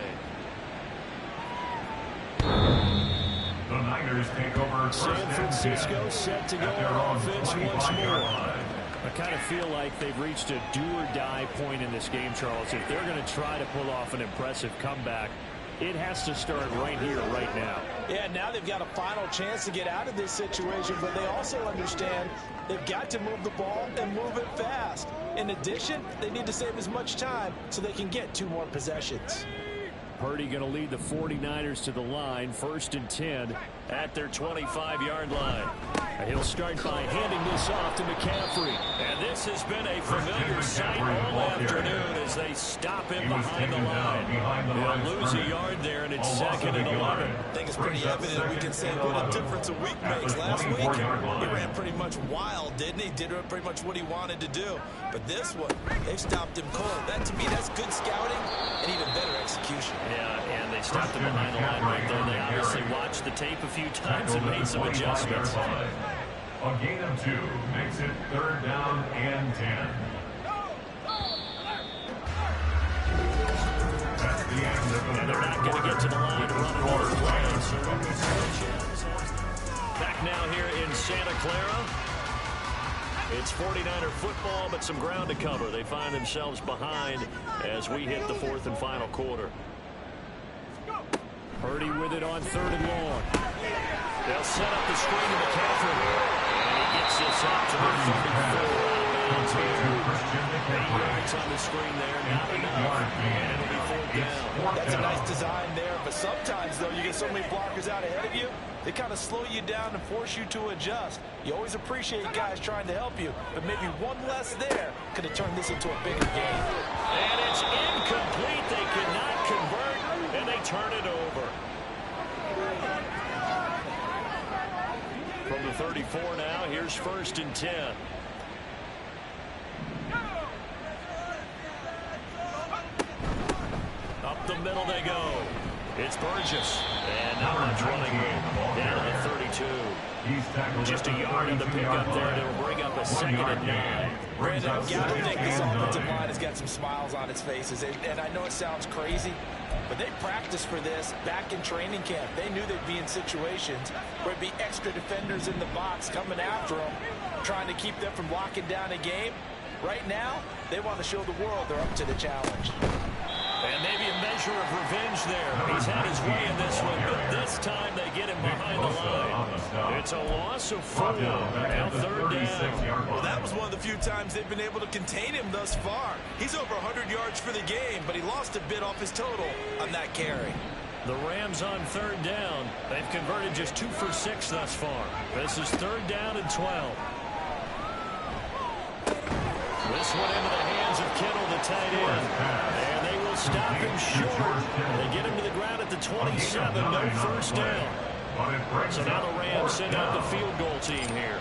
The Niners take over San Francisco set to go on offense once more. I kind of feel like they've reached a do-or-die point in this game, Charles. If they're going to try to pull off an impressive comeback, it has to start right here, right now. Yeah, now they've got a final chance to get out of this situation, but they also understand they've got to move the ball and move it fast. In addition, they need to save as much time so they can get 2 more possessions. Purdy going to lead the 49ers to the line, 1st and 10 at their 25-yard line. And he'll start by handing this off to McCaffrey. And this has been a familiar sight all afternoon as they stop him behind the line. They'll lose a yard there, and it's 2nd and 11. I think it's pretty evident we can say what a difference a week makes. Last week, he ran pretty much wild, didn't he? Did pretty much what he wanted to do. But this one, they stopped him cold. That, to me, that's good scouting and even better execution. Yeah, and they stopped him behind the line right there. They obviously watched the tape a few times and made some adjustments. A gain of 2 makes it 3rd down and 10. That's the end of the And they're not going to get to the line to run another play. Back now here in Santa Clara. It's 49er football, but some ground to cover. They find themselves behind as we hit the 4th and final quarter. Purdy with it on 3rd and long. They'll set up the screen to McCaffrey. And gets this up to the 34. Yards on the screen there, not enough, and it'll be 4th down. That's a nice design there, but sometimes, though, you get so many blockers out ahead of you, they kind of slow you down and force you to adjust. You always appreciate guys trying to help you, but maybe one less there could have turned this into a bigger game. And it's incomplete. They could not convert, and they turn it over. From the 34 now, here's 1st and 10. Up the middle they go. It's Burgess. And not much running room. Down to the 32. Just a yard in the pickup there to bring up a 2nd and 9. Brandon, I've got to think this offensive line has got some smiles on its faces. And I know it sounds crazy, but they practiced for this back in training camp. They knew they'd be in situations where it'd be extra defenders in the box coming after them, trying to keep them from locking down a game. Right now, they want to show the world they're up to the challenge. And maybe a measure of revenge there. He's had his way in this one, but this time they get him behind the line. It's a loss of 4. Now 3rd down. Well, that was one of the few times they've been able to contain him thus far. He's over 100 yards for the game, but he lost a bit off his total on that carry. The Rams on 3rd down. They've converted just 2 for 6 thus far. This is 3rd down and 12. This one into the hands of Kittle, the tight end. And they will stop him short. They get him to the ground at the 27. No 1st down. So now the Rams send out the field goal team here.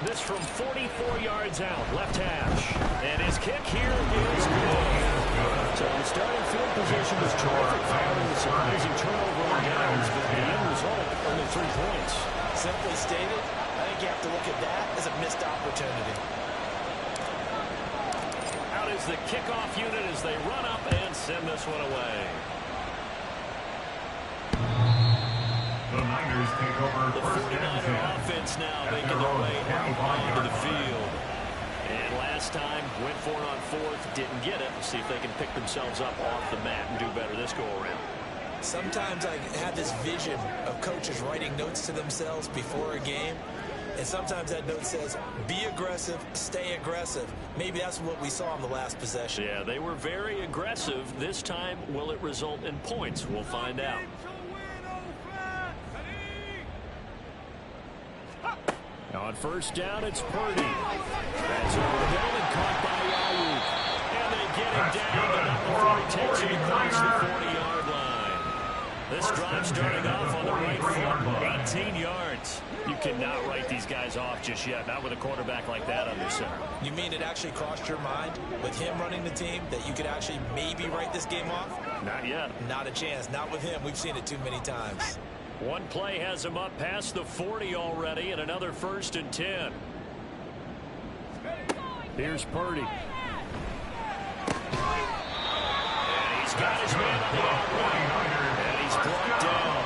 This from 44 yards out, left hash. And his kick here is good. So the starting field position was terrific following the surprising turnover on downs, but the end result, only 3 points. Simply stated, I think you have to look at that as a missed opportunity. Out is the kickoff unit as they run up and send this one away. The Niners take over The 1st and 10. 49er offense now making their way onto the field. And last time, went for it on 4th, didn't get it. We'll see if they can pick themselves up off the mat and do better this go-around. Sometimes I have this vision of coaches writing notes to themselves before a game. And sometimes that note says, be aggressive, stay aggressive. Maybe that's what we saw in the last possession. Yeah, they were very aggressive. This time, will it result in points? We'll find out. On 1st down, it's Purdy. That's over the middle and caught by Ayuk. And they get him down. The number 4 takes him across the 40-yard line. This drive starting off on the right foot, 18 yards. You cannot write these guys off just yet, not with a quarterback like that under center. You mean it actually crossed your mind with him running the team that you could actually maybe write this game off? Not yet. Not a chance. Not with him. We've seen it too many times. One play has him up past the 40 already, and another 1st and 10. Here's Purdy. And he's got his man on the outright. And he's brought down.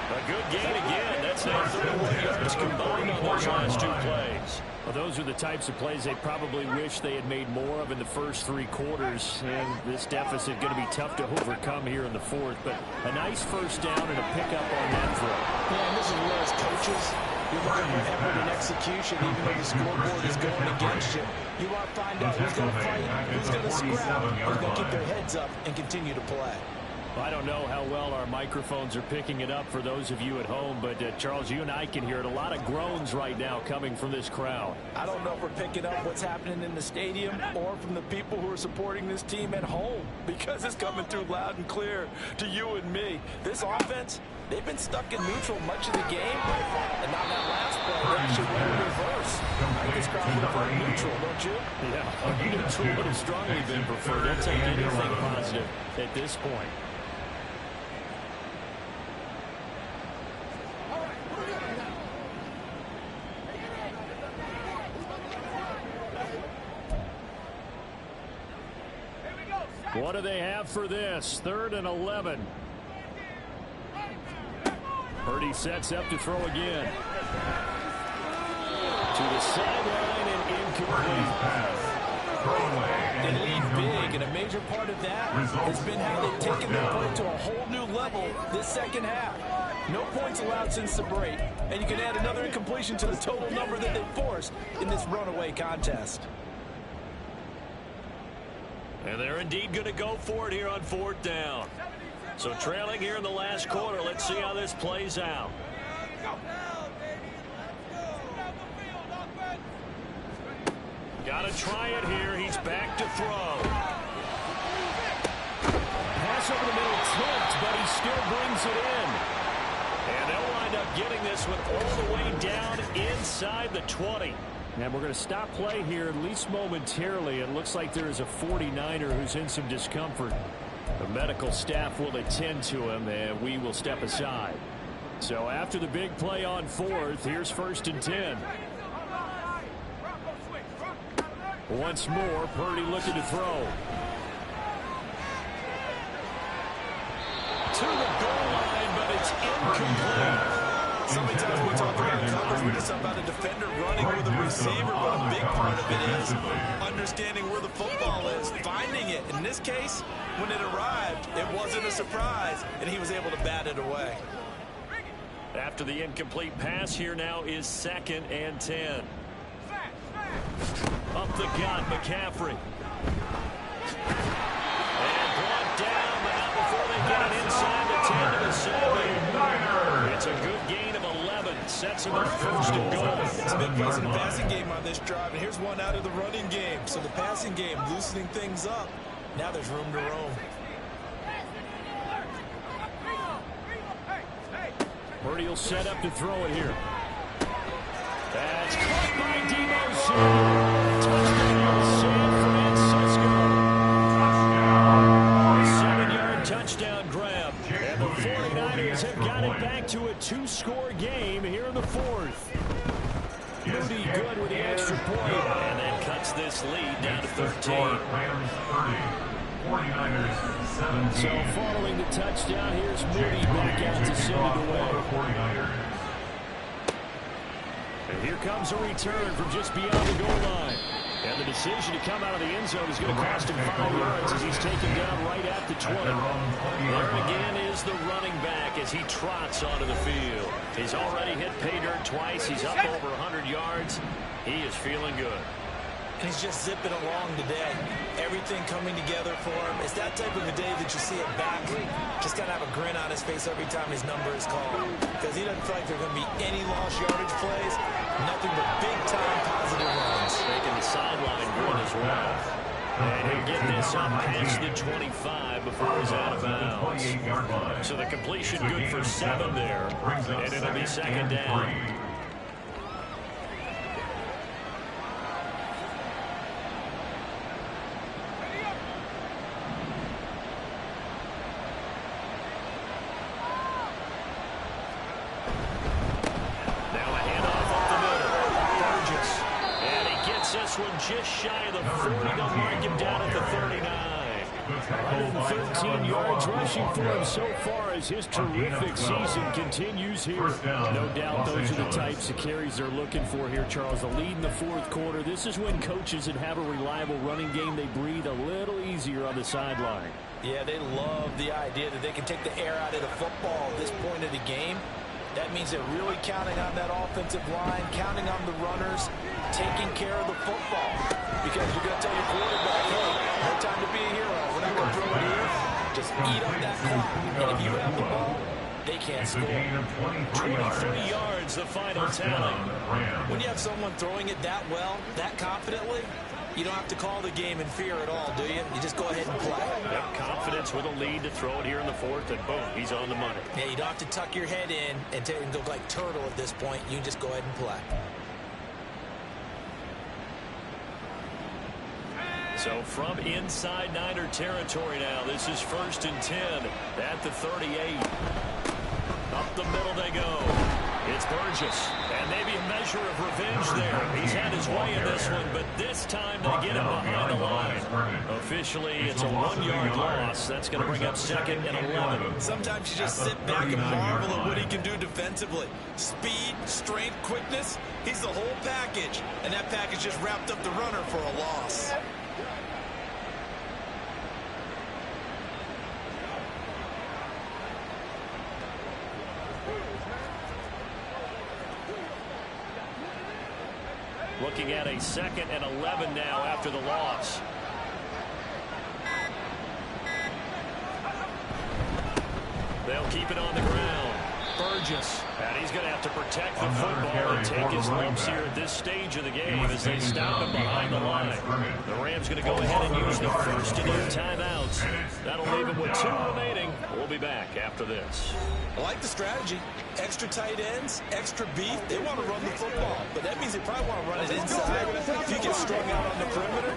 A good gain again. That's now 31 yards combined on those last 2 plays. Well, those are the types of plays they probably wish they had made more of in the first 3 quarters. And this deficit going to be tough to overcome here in the 4th. But a nice 1st down and a pickup on that throw. Yeah, and this is where as coaches, you're looking for effort and execution, even though the scoreboard is going against you. You want to find out who's going to fight, who's going to scrap, who's going to keep their heads up and continue to play. I don't know how well our microphones are picking it up for those of you at home, but Charles, you and I can hear it. A lot of groans right now coming from this crowd. I don't know if we're picking up what's happening in the stadium or from the people who are supporting this team at home, because it's coming through loud and clear to you and me. This offense, they've been stuck in neutral much of the game, and on that last play, they actually went in reverse. I think this crowd would have voted neutral, don't you? Yeah, neutral would have strongly been preferred. They'll take anything positive at this point. What do they have for this? 3rd and 11. Purdy sets up to throw again. To the sideline and incomplete. They lead big, and a major part of that has been how they've taken their play to a whole new level this second half. No points allowed since the break, and you can add another incompletion to the total number that they forced in this runaway contest. And they're indeed going to go for it here on 4th down. So trailing here in the last quarter. Let's see how this plays out. Got to try it here. He's back to throw. Pass over the middle tipped, but he still brings it in. And they'll wind up getting this one all the way down inside the 20. And we're going to stop play here, at least momentarily. It looks like there is a 49er who's in some discomfort. The medical staff will attend to him, and we will step aside. So after the big play on 4th, here's 1st and 10. Once more, Purdy looking to throw. To the goal line, but it's incomplete. So many times we talk about coverage, we're just about a defender running with a receiver, but a big part of it is understanding where the football is, finding it. In this case, when it arrived, it wasn't a surprise, and he was able to bat it away. After the incomplete pass, here now is 2nd and 10. Up the gut, McCaffrey. And brought down, but not before they get it inside the 10 to the 7. It's a good gain of 11. Sets him up 1st and goal. It's a big place in the passing game on this drive, and here's one out of the running game. So the passing game loosening things up. Now there's room to roam. Purdy will set up to throw it here. That's caught by Debo Samuel. Touchdown, San Francisco. 7-yard touchdown grab. And the 49ers have got it back to a 2-score game here in the 4th. Moody good with the extra point. And that cuts this lead down to 13. So following the touchdown, here's Moody back out to send it away. And here comes a return from just beyond the goal line. And the decision to come out of the end zone is going to cost him 5 yards as he's taken down right at the 20. There again is the running back as he trots onto the field. He's already hit pay dirt twice. He's up over 100 yards. He is feeling good. He's just zipping along today. Everything coming together for him. It's that type of a day that you see it back. Just got to have a grin on his face every time his number is called. Because he doesn't feel like there are going to be any lost yardage plays. Nothing but big-time positive runs. Making the sideline grin as well. And he'll get this up past the 25 before he's out of bounds. So the completion good for 7 there. And it'll be 2nd down. Just shy of the 40. They'll mark him down at the 39. 113 yards rushing for him so far as his terrific season continues here. No doubt those are the types of carries they're looking for here, Charles. The lead in the 4th quarter. This is when coaches that have a reliable running game, they breathe a little easier on the sideline. Yeah, they love the idea that they can take the air out of the football at this point of the game. That means they're really counting on that offensive line, counting on the runners, taking care of the football. Because you're going to tell your quarterback, hey, no time to be a hero. We're not going to throw it here. Just eat up that clock. And if you have the ball, they can't score. 23 yards, the final tally. When you have someone throwing it that well, that confidently, you don't have to call the game in fear at all, do you? You just go ahead and play. Yep, confidence with a lead to throw it here in the 4th, and boom, he's on the money. Yeah, you don't have to tuck your head in and look like turtle at this point. You can just go ahead and play. So from inside Niner territory now, this is 1st and 10 at the 38. Up the middle they go. It's Burgess, and maybe a measure of revenge there. He's had his way in this one, but this time they get him behind the line. Officially, it's a 1-yard loss. That's going to bring up 2nd and 11. Sometimes you just sit back and marvel at what he can do defensively. Speed, strength, quickness, he's the whole package. And that package just wrapped up the runner for a loss. looking at a 2nd and 11 now after the loss. They'll keep it on the ground. Burgess. And he's going to have to protect the football and take his lumps here at this stage of the game as they stop him behind the line. The Rams going to go ahead and use the first of their timeouts. That'll leave them with 2 remaining. We'll be back after this. I like the strategy. Extra tight ends, extra beef. They want to run the football, but that means they probably want to run it inside. If you get strung out on the perimeter,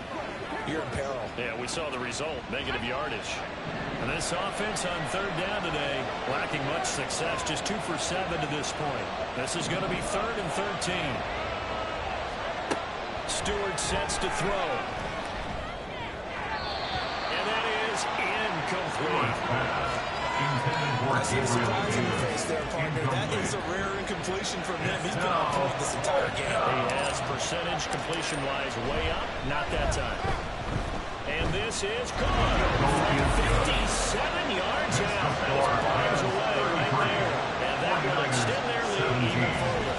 you're in peril. Yeah, we saw the result, negative yardage. And this offense on 3rd down today, lacking much success, just 2 for 7 to this point. This is going to be 3rd and 13. Stewart sets to throw. And that is incomplete. I see a surprise in your face there, partner. That is a rare incompletion from him. He's been on point this entire game. He has percentage completion-wise way up. Not that time. And this is gone. 57 yards out. That was away right there. And that will extend their lead even further.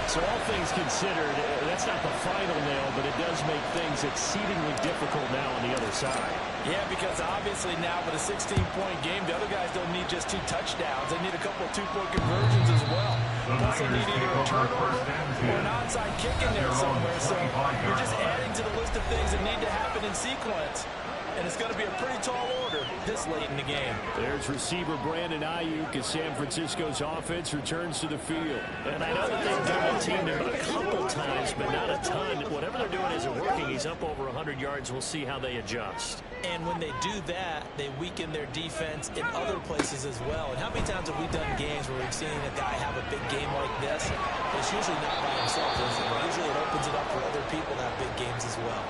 So all things considered, that's not the final nail, but it does make things exceedingly difficult now on the other side. Yeah, because obviously now with a 16-point game, the other guys don't need just 2 touchdowns. They need a couple of 2-point conversions as well. Plus they need either a turnover or an onside kick in there somewhere. So you're just adding to the list of things that need to happen in sequence. And it's going to be a pretty tall order this late in the game. There's receiver Brandon Ayuk as San Francisco's offense returns to the field. And I know that they've done the team there a couple times, but not a ton. Whatever they're doing isn't working. He's up over 100 yards. We'll see how they adjust. And when they do that, they weaken their defense in other places as well. And how many times have we done games where we've seen a guy have a big game like this? It's usually not by himself, is it? Usually it opens it up for other people to have big games as well.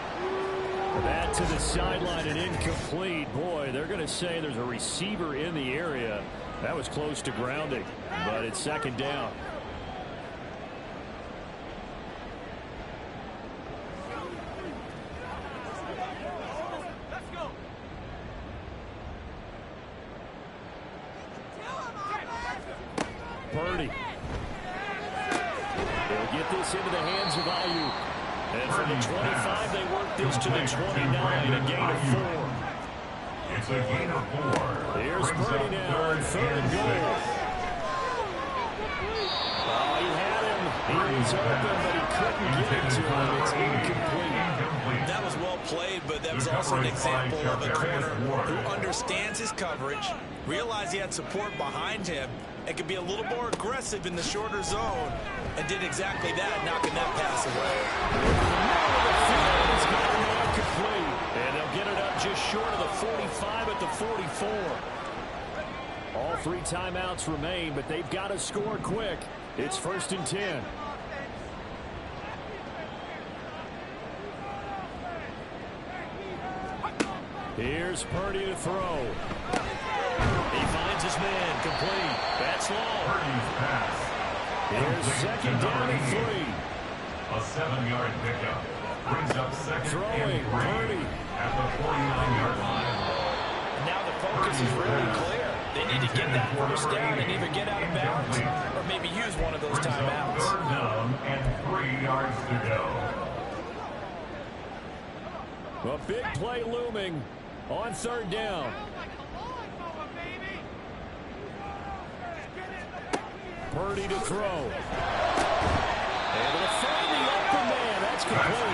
That to the sideline and incomplete. Boy, they're going to say there's a receiver in the area. That was close to grounding, but it's 2nd down. Purdy. They'll get this into the hands of Ayuk. And from the 25, they work this to the 29, a gain of 4. It's a gain of 4. Here's Purdy now on 3rd and goal. Oh, he had him. He was open, but he couldn't get it to him. It's incomplete. That was well played, but that was also an example of a corner who understands his coverage, realized he had support behind him, and could be a little more aggressive in the shorter zone, and did exactly that, knocking that pass away. And they'll get it up just short of the 45 at the 44. All 3 timeouts remain, but they've got to score quick. It's 1st and 10. Here's Purdy to throw. He finds his man, complete. That's long. Purdy's pass. Here's 2nd down and 3. A 7-yard pickup. Brings up 2nd Throwing, and 3 Purdy. at the 49-yard line. And now the focus is really clear. They need to get that first down and either get out of bounds or maybe use one of those timeouts. 3rd down and 3 yards to go. A big play looming on 3rd down. Purdy to throw. Able to find the open man. That's complete.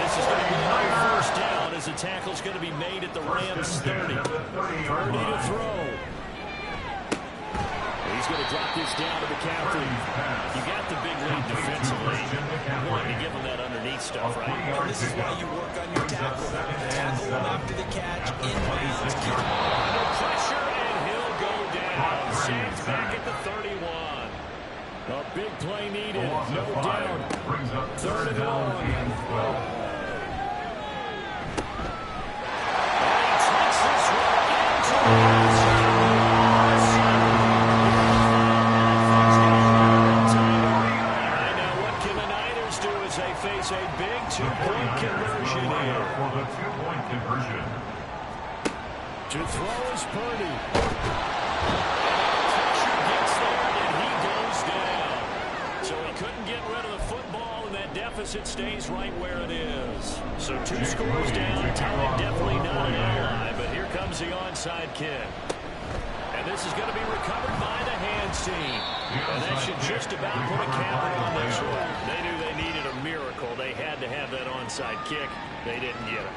This is going to be another 1st down as the tackle's going to be made at the Rams 30. Purdy to throw. He's going to drop this down to McCaffrey. You got the big lead defensively. You want to give him that underneath stuff, right? And this is why you work on your tackle. Tackle him after the catch, in bounds, keep him under pressure, and he'll go down. Sacked back at the 31. A big play needed. No down. 3rd and long. And he takes this one into a big 2-point conversion here. For the 2-point conversion. To throw is Purdy. And pressure gets there, and he goes down. So he couldn't get rid of the football, and that deficit stays right where it is. So 2 scores down. Time definitely not an ally, but here comes the onside kick. And this is going to be recovered by the hands team. And that should just about put a cap on this one. They knew they needed a miracle. They had to have that onside kick. They didn't get it.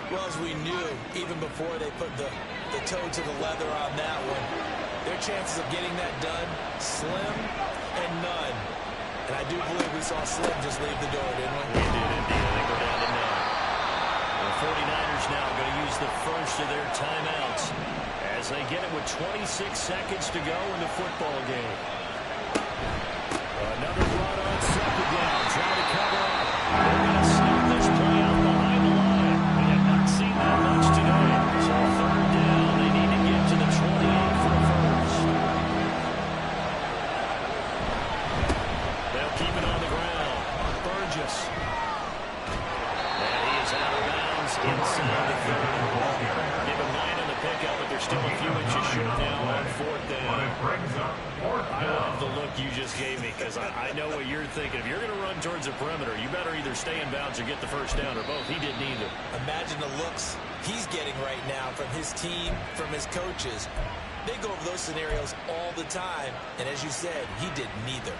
Well, as we knew, even before they put the toe to the leather on that one, their chances of getting that done, slim and none. And I do believe we saw Slim just leave the door, didn't we? We did indeed. I think we're down to none. The 49ers now going to use the first of their timeouts as they get it with 26 seconds to go in the football game. Another run on second down. Trying to cover up. They're going to sneak this play out behind the line. We have not seen that much today. So third down, they need to get to the 28 for the first. They'll keep it on the ground. Burgess. And he is out of bounds inside the 30. Give him 9 on the pickup, but they're still a few inches short now on fourth down. I love the look you just gave me because I know what you're thinking. If you're going to run towards the perimeter, you better either stay in bounds or get the first down or both. He did neither. Imagine the looks he's getting right now from his team, from his coaches. They go over those scenarios all the time, and as you said, he did neither.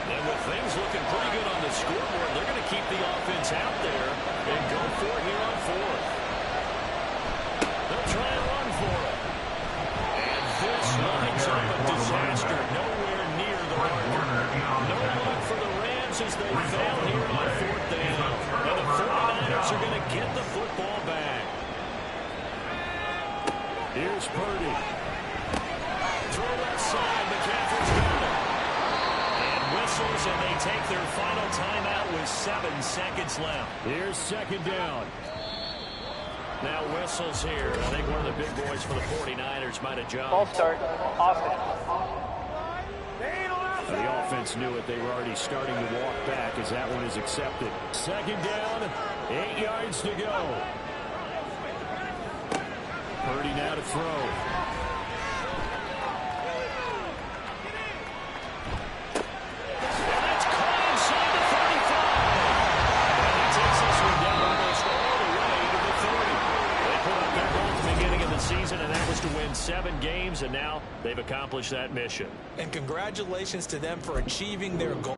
And with things looking pretty good on the scoreboard, they're going to keep the offense out there and go for it here on fourth. They'll try and run for it. And this lines up a disaster nowhere near the marker. No luck for the Rams as they fail here on fourth down. And the 49ers are going to get the football back. Here's Purdy. Throw left side. McCaffrey's got it. And whistles, and they take their final timeout with 7 seconds left. Here's second down. Now whistles here. I think one of the big boys for the 49ers might have jumped. Ball start. Austin. The offense knew it. They were already starting to walk back as that one is accepted. Second down, 8 yards to go. Purdy now to throw. And that's caught inside the 35. And he takes this one down almost all the way to the 30. They put up their goal at the beginning of the season, and that was to win 7 games, and now they've accomplished that mission. And congratulations to them for achieving their goal.